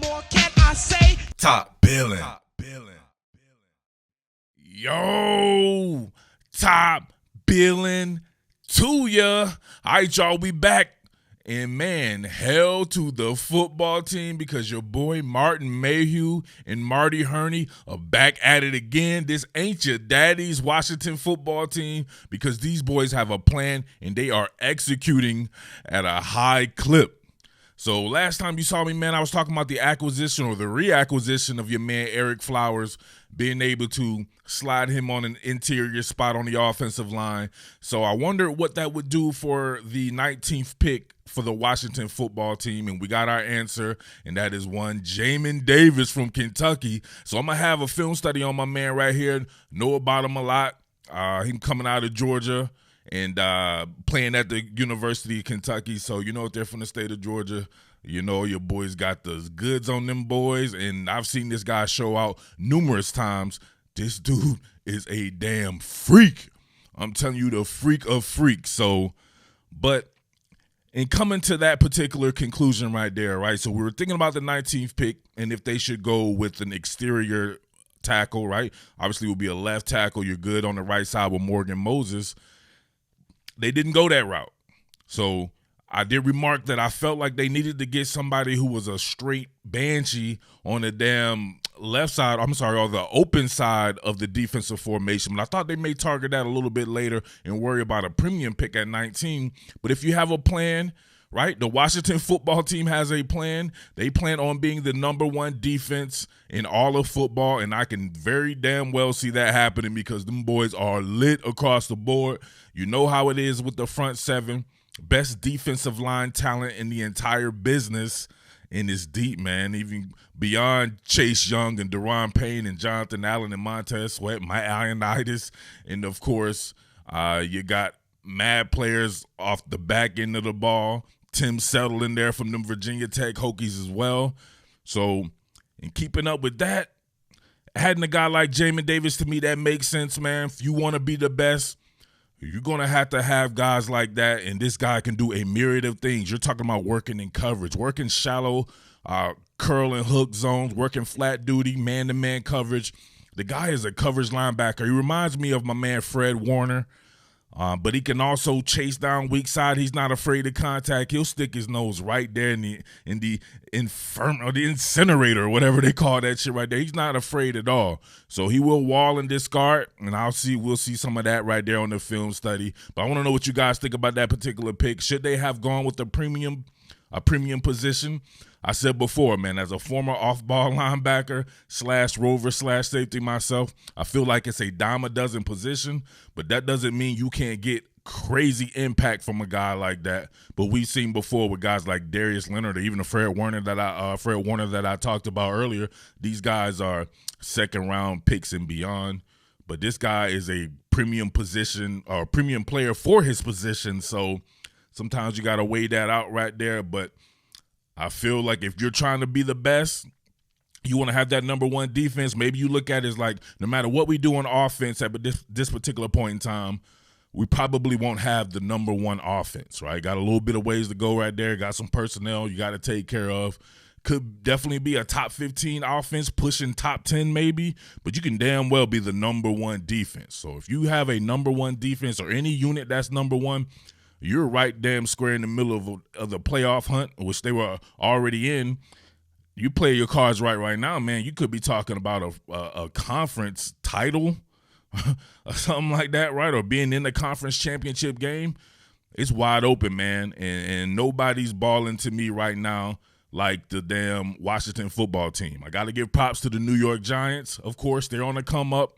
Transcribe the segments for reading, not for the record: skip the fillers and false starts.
more can I say? Top Billin. Yo, Top Billin to ya. All right, y'all, we back. And man, hell to the football team because your boy Martin Mayhew and Marty Herney are back at it again. This ain't your daddy's Washington football team because these boys have a plan and they are executing at a high clip. So last time you saw me, man, I was talking about the acquisition or the reacquisition of your man Eric Flowers, being able to slide him on an interior spot on the offensive line. So I wonder what that would do for the 19th pick for the Washington football team, and we got our answer, and that is one Jamin Davis from Kentucky. So I'm going to have a film study on my man right here, know about him a lot. Him coming out of Georgia and playing at the University of Kentucky. So you know if they're from the state of Georgia, you know your boys got the goods on them boys, and I've seen this guy show out numerous times. This dude is a damn freak. I'm telling you, the freak of freaks. So, but in coming to that particular conclusion right there, right, so we were thinking about the 19th pick and if they should go with an exterior tackle, right? Obviously, it would be a left tackle. You're good on the right side with Morgan Moses. They didn't go that route. So I did remark that I felt like they needed to get somebody who was a straight banshee on the damn left side, or the open side of the defensive formation. But I thought they may target that a little bit later and worry about a premium pick at 19. But if you have a plan, right, the Washington football team has a plan. They plan on being the number one defense in all of football, and I can very damn well see that happening because them boys are lit across the board. You know how it is with the front seven. Best defensive line talent in the entire business, and it's deep, man. Even beyond Chase Young and Deron Payne and Jonathan Allen and Montez Sweat, my Ionitis, and of course, you got mad players off the back end of the ball. Tim Settle in there from them Virginia Tech Hokies as well. So, in keeping up with that, having a guy like Jamin Davis, to me, that makes sense, man. If you want to be the best, you're going to have guys like that, and this guy can do a myriad of things. You're talking about working in coverage, working shallow, curl and hook zones, working flat duty, man-to-man coverage. The guy is a coverage linebacker. He reminds me of my man Fred Warner, but he can also chase down weak side. He's not afraid of contact. He'll stick his nose right there in the incinerator or whatever they call that shit right there. He's not afraid at all. So he will wall and discard, and we'll see some of that right there on the film study. But I want to know what you guys think about that particular pick. Should they have gone with a premium position? I said before, man, as a former off-ball linebacker / rover / safety myself, I feel like it's a dime a dozen position, but that doesn't mean you can't get crazy impact from a guy like that. But we've seen before with guys like Darius Leonard or even the Fred Warner that I talked about earlier. These guys are second-round picks and beyond. But this guy is a premium position or premium player for his position, so sometimes you got to weigh that out right there. But I feel like if you're trying to be the best, you want to have that number one defense. Maybe you look at it as like no matter what we do on offense at this particular point in time, we probably won't have the number one offense, right? Got a little bit of ways to go right there. Got some personnel you got to take care of. Could definitely be a top 15 offense, pushing top 10 maybe, but you can damn well be the number one defense. So if you have a number one defense or any unit that's number one, you're right damn square in the middle of the playoff hunt, which they were already in. You play your cards right now, man. You could be talking about a conference title or something like that, right? Or being in the conference championship game. It's wide open, man, and nobody's balling to me right now like the damn Washington football team. I got to give props to the New York Giants. Of course, they're on the come up.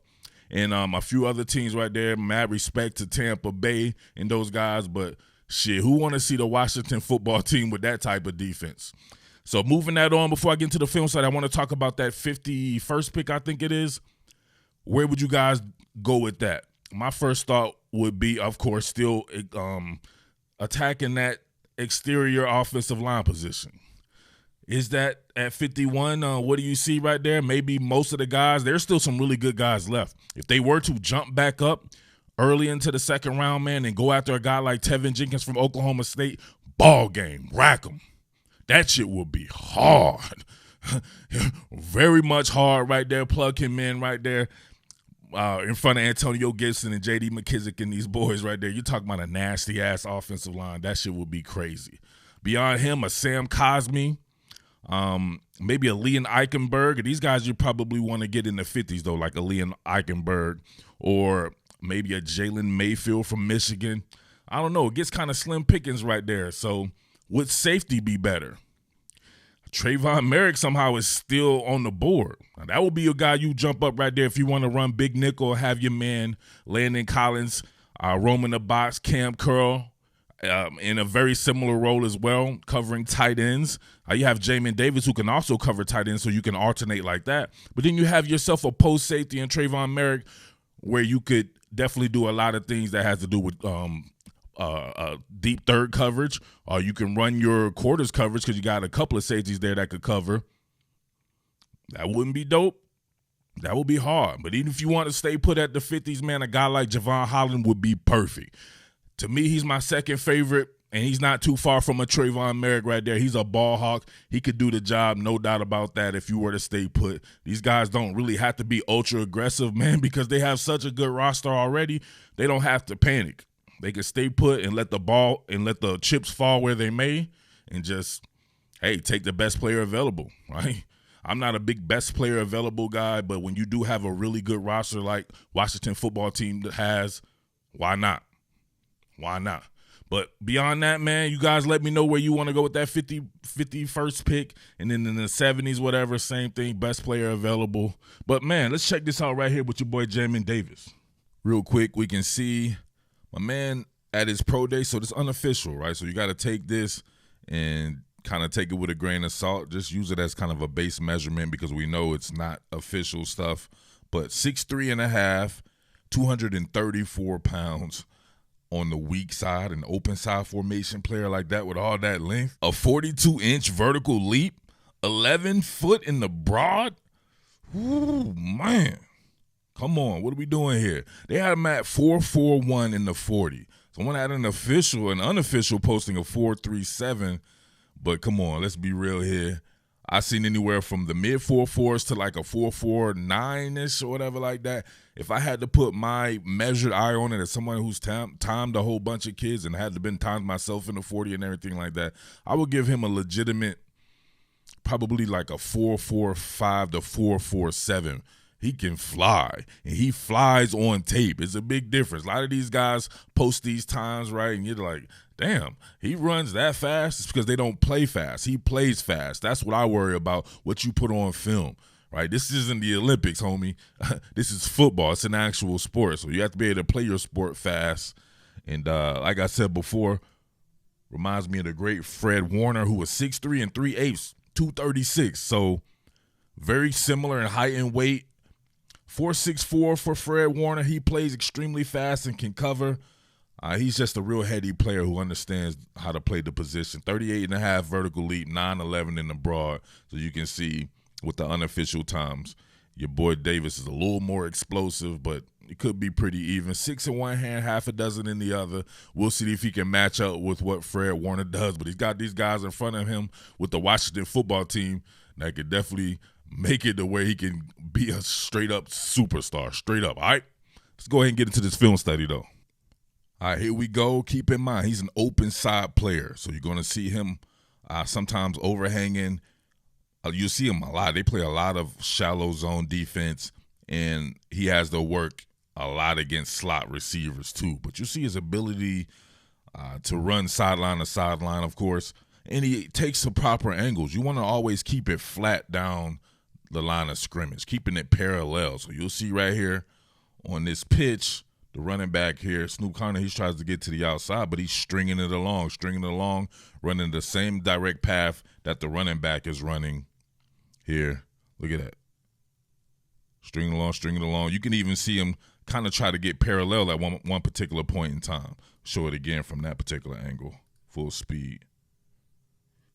And a few other teams right there. Mad respect to Tampa Bay and those guys. But, shit, who want to see the Washington football team with that type of defense? So, moving that on, before I get into the film side, I want to talk about that 51st pick, I think it is. Where would you guys go with that? My first thought would be, of course, still attacking that exterior offensive line position. Is that at 51? What do you see right there? Maybe most of the guys, there's still some really good guys left. If they were to jump back up early into the second round, man, and go after a guy like Tevin Jenkins from Oklahoma State, ball game, rack them. That shit will be hard. Very much hard right there. Plug him in right there. In front of Antonio Gibson and J.D. McKissick and these boys right there. You're talking about a nasty-ass offensive line. That shit would be crazy. Beyond him, a Sam Cosmi, maybe a Leon Eichenberg. These guys you probably want to get in the 50s, though, like a Leon Eichenberg or maybe a Jalen Mayfield from Michigan. I don't know. It gets kind of slim pickings right there. So would safety be better? Trayvon Merrick somehow is still on the board. Now, that would be a guy you jump up right there if you want to run big nickel, have your man Landon Collins roaming the box, Cam Curl in a very similar role as well, covering tight ends. You have Jamin Davis who can also cover tight ends, so you can alternate like that. But then you have yourself a post safety in Trayvon Merrick where you could definitely do a lot of things that has to do with deep third coverage, or you can run your quarters coverage because you got a couple of safeties there that could cover. That wouldn't be dope. That would be hard. But even if you want to stay put at the 50s, man, a guy like Javon Holland would be perfect. To me, he's my second favorite, and he's not too far from a Trayvon Merrick right there. He's a ball hawk. He could do the job, no doubt about that, if you were to stay put. These guys don't really have to be ultra aggressive, man, because they have such a good roster already. They don't have to panic. They can stay put and let the ball and let the chips fall where they may and just, hey, take the best player available, right? I'm not a big best player available guy, but when you do have a really good roster like Washington football team has, why not? Why not? But beyond that, man, you guys let me know where you want to go with that 51st pick. And then in the 70s, whatever, same thing, best player available. But, man, let's check this out right here with your boy Jamin Davis. Real quick, we can see my man at his pro day, so this unofficial, right? So you got to take this and kind of take it with a grain of salt. Just use it as kind of a base measurement because we know it's not official stuff. But 6'3.5", 234 pounds on the weak side, an open side formation player like that with all that length. A 42-inch vertical leap, 11 foot in the broad. Ooh, man. Come on, what are we doing here? They had him at 4.41 in the 40. Someone had an official and unofficial posting of 4.37, but come on, let's be real here. I've seen anywhere from the mid 4.4s to like a 4.49-ish or whatever like that. If I had to put my measured eye on it as someone who's timed a whole bunch of kids and had to been timed myself in the 40 and everything like that, I would give him a legitimate, probably like a 4.45 to 4.47. He can fly, and he flies on tape. It's a big difference. A lot of these guys post these times, right, and you're like, damn, he runs that fast? It's because they don't play fast. He plays fast. That's what I worry about, what you put on film, right? This isn't the Olympics, homie. This is football. It's an actual sport, so you have to be able to play your sport fast. And like I said before, reminds me of the great Fred Warner, who was 6'3" and 3/8, 236. So very similar in height and weight. 4.64 for Fred Warner. He plays extremely fast and can cover. He's just a real heady player who understands how to play the position. 38.5 vertical leap, 9.11 in the broad. So you can see with the unofficial times, your boy Davis is a little more explosive, but it could be pretty even. 6 in one hand, half a dozen in the other. We'll see if he can match up with what Fred Warner does. But he's got these guys in front of him with the Washington football team that could definitely make it to where he can be a straight-up superstar, straight up, all right? Let's go ahead and get into this film study, though. All right, here we go. Keep in mind, he's an open side player, so you're going to see him sometimes overhanging. You'll see him a lot. They play a lot of shallow zone defense, and he has to work a lot against slot receivers, too. But you see his ability to run sideline to sideline, of course, and he takes the proper angles. You want to always keep it flat down the line of scrimmage, keeping it parallel. So you'll see right here on this pitch, the running back here, Snoop Conner, he tries to get to the outside, but he's stringing it along, running the same direct path that the running back is running here. Look at that. Stringing it along. You can even see him kind of try to get parallel at one particular point in time. Show it again from that particular angle, full speed.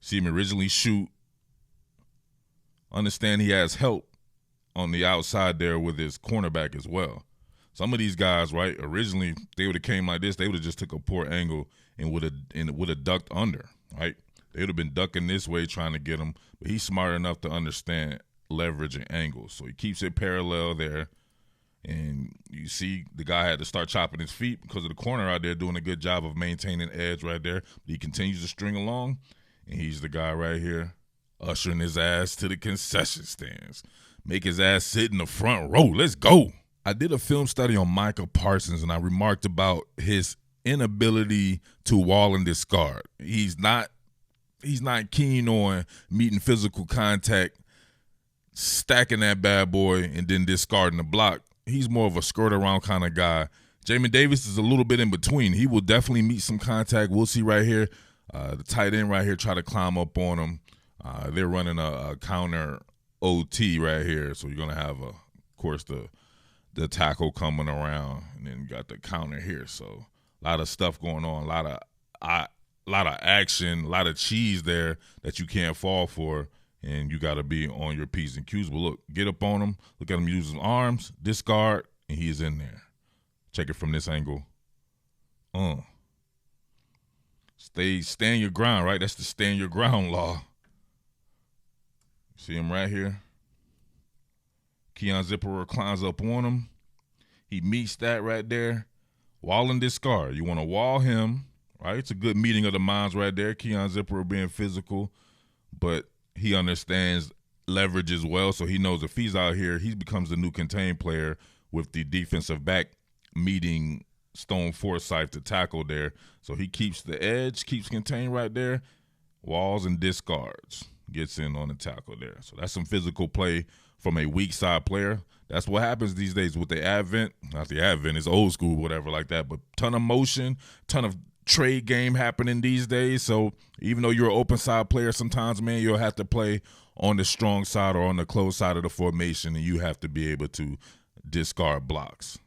See him originally shoot. Understand he has help on the outside there with his cornerback as well. Some of these guys, right, originally, if they would have came like this, they would have just took a poor angle and would have ducked under, right? They would have been ducking this way trying to get him, but he's smart enough to understand leverage and angles. So he keeps it parallel there. And you see the guy had to start chopping his feet because of the corner out there doing a good job of maintaining edge right there. But he continues to string along, and he's the guy right here ushering his ass to the concession stands. Make his ass sit in the front row. Let's go. I did a film study on Micah Parsons, and I remarked about his inability to wall and discard. He's not keen on meeting physical contact, stacking that bad boy, and then discarding the block. He's more of a skirt around kind of guy. Jamin Davis is a little bit in between. He will definitely meet some contact. We'll see right here. The tight end right here try to climb up on him. They're running a counter OT right here. So you're going to have, of course, the tackle coming around, and then you got the counter here. So a lot of stuff going on, a lot of action, a lot of cheese there that you can't fall for, and you got to be on your P's and Q's. But look, get up on him. Look at him use his arms, discard, and he's in there. Check it from this angle. Stand your ground, right? That's the stand your ground law. See him right here? Keon Zipperer climbs up on him. He meets that right there. Wall and discard. You want to wall him, right? It's a good meeting of the minds right there. Keon Zipperer being physical, but he understands leverage as well, so he knows if he's out here, he becomes the new contained player with the defensive back meeting Stone Forsythe to tackle there. So he keeps the edge, keeps contained right there, walls and discards, gets in on the tackle there. So that's some physical play from a weak side player. That's what happens these days with the advent. Not the advent, it's old school, whatever like that, but ton of motion, ton of trade game happening these days. So even though you're an open side player, sometimes, man, you'll have to play on the strong side or on the close side of the formation, and you have to be able to discard blocks.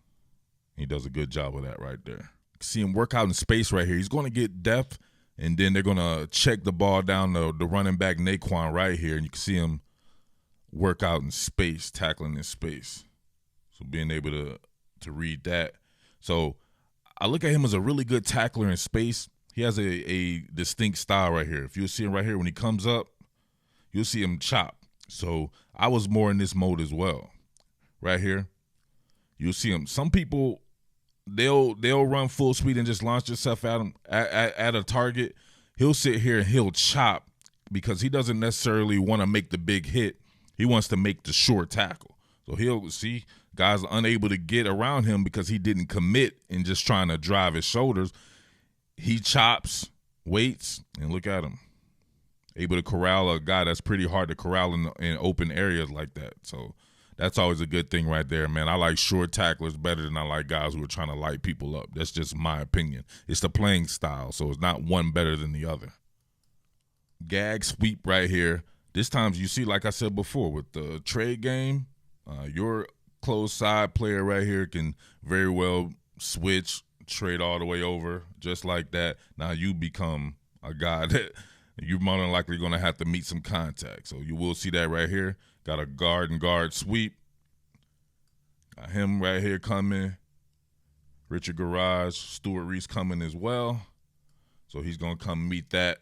He does a good job of that right there. See him work out in space right here. He's going to get depth, and then they're going to check the ball down the running back Naquan right here, and you can see him work out in space, tackling in space. So being able to read that. So I look at him as a really good tackler in space. He has a distinct style right here. If you'll see him right here, when he comes up, you'll see him chop. So I was more in this mode as well. Right here, you'll see him. Some people, they'll run full speed and just launch themselves at him at a target. He'll sit here and he'll chop because he doesn't necessarily want to make the big hit. He wants to make the short tackle. So he'll see guys unable to get around him because he didn't commit and just trying to drive his shoulders. He chops, waits, and look at him. Able to corral a guy that's pretty hard to corral in open areas like that. So that's always a good thing right there, man. I like short tacklers better than I like guys who are trying to light people up. That's just my opinion. It's the playing style, so it's not one better than the other. Gag sweep right here. This time you see, like I said before, with the trade game, your close side player right here can very well switch, trade all the way over, just like that. Now you become a guy that you're more than likely going to have to meet some contact. So you will see that right here. Got a guard and guard sweep. Got him right here coming. Richard Garage, Stuart Reese coming as well. So he's going to come meet that.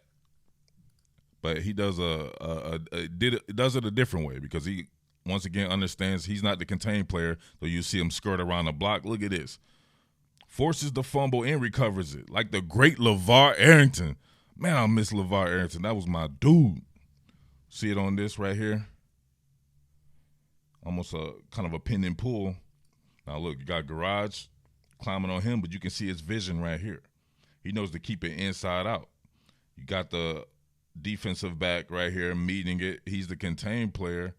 But he does does it a different way because he, once again, understands he's not the contained player. So you see him skirt around the block. Look at this. Forces the fumble and recovers it. Like the great LeVar Arrington. Man, I miss LeVar Arrington. That was my dude. See it on this right here? Almost a kind of a pin and pull. Now look, you got Garage climbing on him, but you can see his vision right here. He knows to keep it inside out. You got the defensive back right here meeting it. He's the contained player.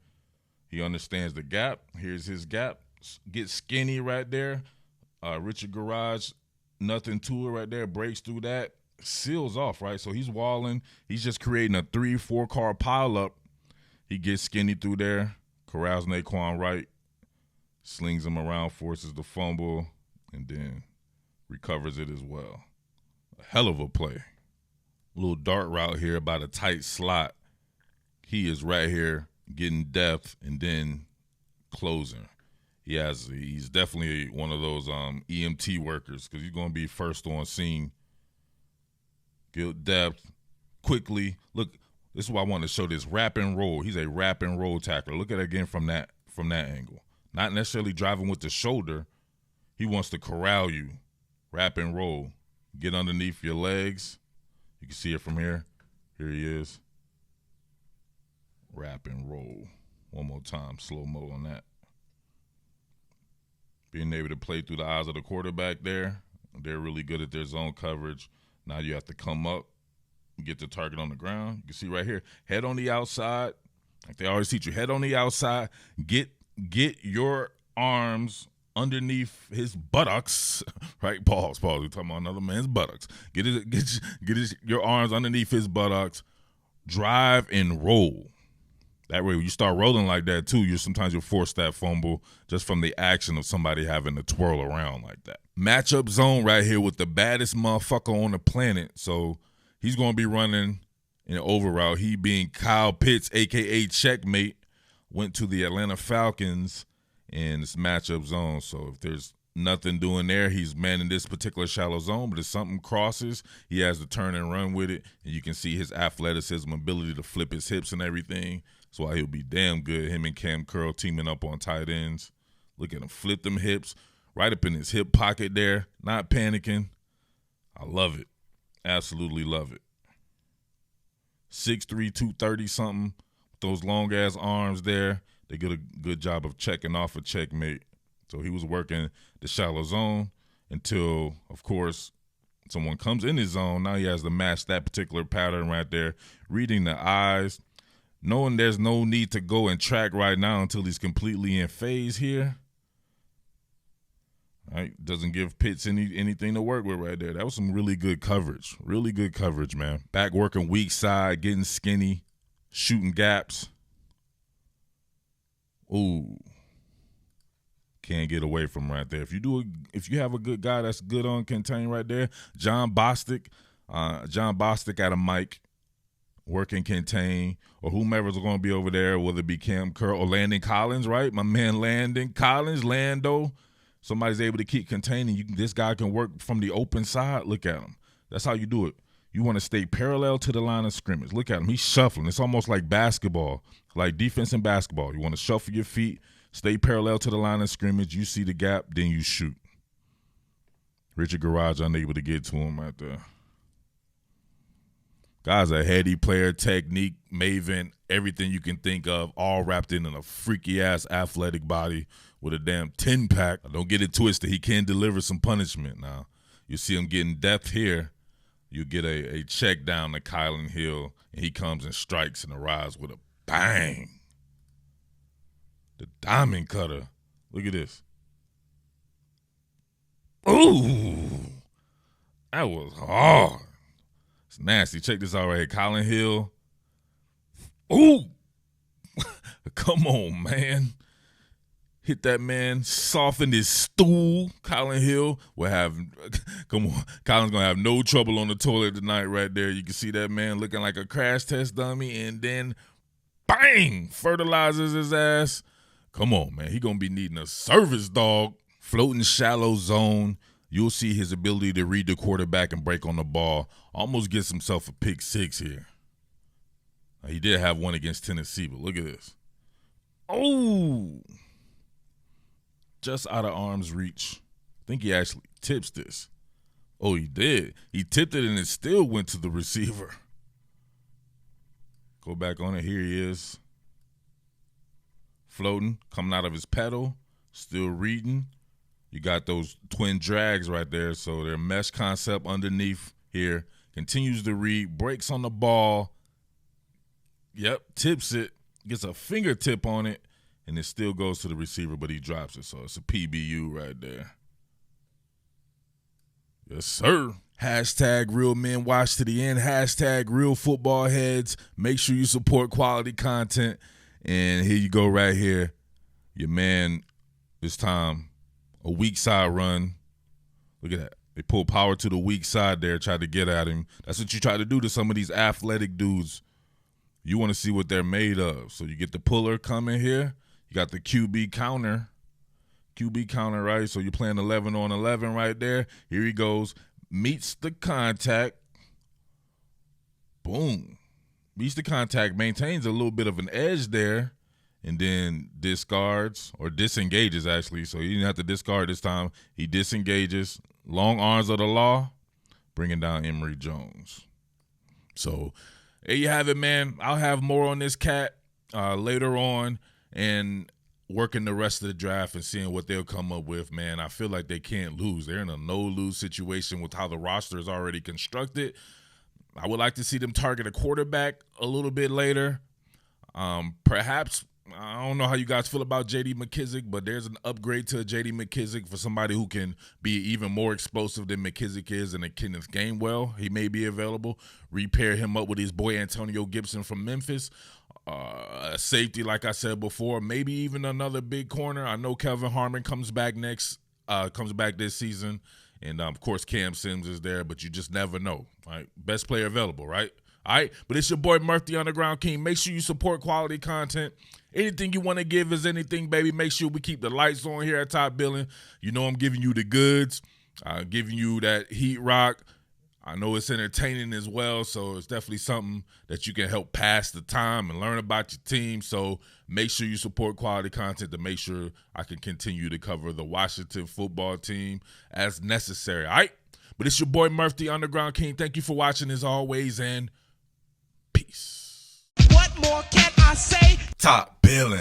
He understands the gap. Here's his gap. Gets skinny right there. Richard Garage, nothing to it right there. Breaks through that. Seals off, right? So he's walling. He's just creating a 3-4 car pileup. He gets skinny through there. Corrals Naquan right. Slings him around, forces the fumble, and then recovers it as well. A hell of a play. Little dart route here by the tight slot. He is right here getting depth and then closing. He's definitely one of those EMT workers because he's going to be first on scene. Get depth, quickly. Look, this is why I want to show this wrap and roll. He's a wrap and roll tackler. Look at it again from that angle. Not necessarily driving with the shoulder. He wants to corral you. Wrap and roll. Get underneath your legs. You can see it from here. Here he is. Wrap and roll. One more time, slow-mo on that. Being able to play through the eyes of the quarterback there. They're really good at their zone coverage. Now you have to come up and get the target on the ground. You can see right here, head on the outside. Like they always teach you, head on the outside. Get your arms underneath his buttocks, right? Pause. We're talking about another man's buttocks. Get your arms underneath his buttocks. Drive and roll. That way, when you start rolling like that too, sometimes you'll force that fumble just from the action of somebody having to twirl around like that. Matchup zone right here with the baddest motherfucker on the planet. So he's going to be running in an over route. He being Kyle Pitts, a.k.a. Checkmate, went to the Atlanta Falcons in this matchup zone. So if there's nothing doing there, he's manning this particular shallow zone. But if something crosses, he has to turn and run with it. And you can see his athleticism, ability to flip his hips and everything. That's why he'll be damn good. Him and Cam Curl teaming up on tight ends. Look at him flip them hips right up in his hip pocket there. Not panicking. I love it. Absolutely love it. 6'3", 230 something. With those long ass arms there. They did a good job of checking off a checkmate. So he was working the shallow zone until, of course, someone comes in his zone. Now he has to match that particular pattern right there. Reading the eyes. Knowing there's no need to go and track right now until he's completely in phase here. Right? Doesn't give Pitts anything to work with right there. That was some really good coverage. Really good coverage, man. Back working weak side, getting skinny, shooting gaps. Ooh. Can't get away from right there. If you have a good guy that's good on contain right there, John Bostic at a mic. Working contain, or whomever's going to be over there, whether it be Cam Curl or Landon Collins, right? My man Landon Collins, Lando. Somebody's able to keep containing. This guy can work from the open side. Look at him. That's how you do it. You want to stay parallel to the line of scrimmage. Look at him. He's shuffling. It's almost like basketball, like defense in basketball. You want to shuffle your feet, stay parallel to the line of scrimmage. You see the gap, then you shoot. Richard Garage unable to get to him right there. Guy's a heady player, technique, maven, everything you can think of, all wrapped in a freaky-ass athletic body with a damn 10-pack. Don't get it twisted. He can deliver some punishment now. You see him getting depth here. You get a check down to Kylan Hill, and he comes and strikes and arrives with a bang. The diamond cutter. Look at this. Ooh. That was hard. It's nasty. Check this out right here. Kylan Hill. Ooh. Come on, man. Hit that man. Soften his stool. Kylan Hill will have, come on. Kylan's going to have no trouble on the toilet tonight right there. You can see that man looking like a crash test dummy, and then bang, fertilizes his ass. Come on, man. He going to be needing a service dog. Floating shallow zone. You'll see his ability to read the quarterback and break on the ball. Almost gets himself a pick six here. He did have one against Tennessee, but look at this. Oh! Just out of arm's reach. I think he actually tips this. Oh, he did. He tipped it and it still went to the receiver. Go back on it. Here he is. Floating, coming out of his pedal, still reading. You got those twin drags right there, so their mesh concept underneath here. Continues to read, breaks on the ball. Yep, tips it, gets a fingertip on it, and it still goes to the receiver, but he drops it, so it's a PBU right there. Yes, sir. Hashtag real men watch to the end. Hashtag real football heads. Make sure you support quality content. And here you go right here. Your man, this time, a weak side run. Look at that. They pull power to the weak side there, tried to get at him. That's what you try to do to some of these athletic dudes. You want to see what they're made of. So you get the puller coming here. You got the QB counter. QB counter, right? So you're playing 11 on 11 right there. Here he goes. Meets the contact. Boom. Boom. Beats the contact, maintains a little bit of an edge there, and then disengages, actually. So he didn't have to discard this time. He disengages. Long arms of the law, bringing down Emory Jones. So there you have it, man. I'll have more on this cat later on and working the rest of the draft and seeing what they'll come up with, man. I feel like they can't lose. They're in a no-lose situation with how the roster is already constructed. I would like to see them target a quarterback a little bit later. Perhaps, I don't know how you guys feel about J.D. McKissick, but there's an upgrade to J.D. McKissick for somebody who can be even more explosive than McKissick is and a Kenneth Gainwell. He may be available. Repair him up with his boy Antonio Gibson from Memphis. A safety, like I said before, maybe even another big corner. I know Kelvin Harmon comes back this season. And, of course, Cam Sims is there, but you just never know. Right? Best player available, right? All right, but it's your boy Murph, the Underground King. Make sure you support quality content. Anything you want to give is anything, baby. Make sure we keep the lights on here at Top Billin. You know I'm giving you the goods, giving you that heat rock. I know it's entertaining as well, so it's definitely something that you can help pass the time and learn about your team. So make sure you support quality content to make sure I can continue to cover the Washington football team as necessary. All right? But it's your boy Murph, the Underground King. Thank you for watching as always, and peace. What more can I say? Top Billin.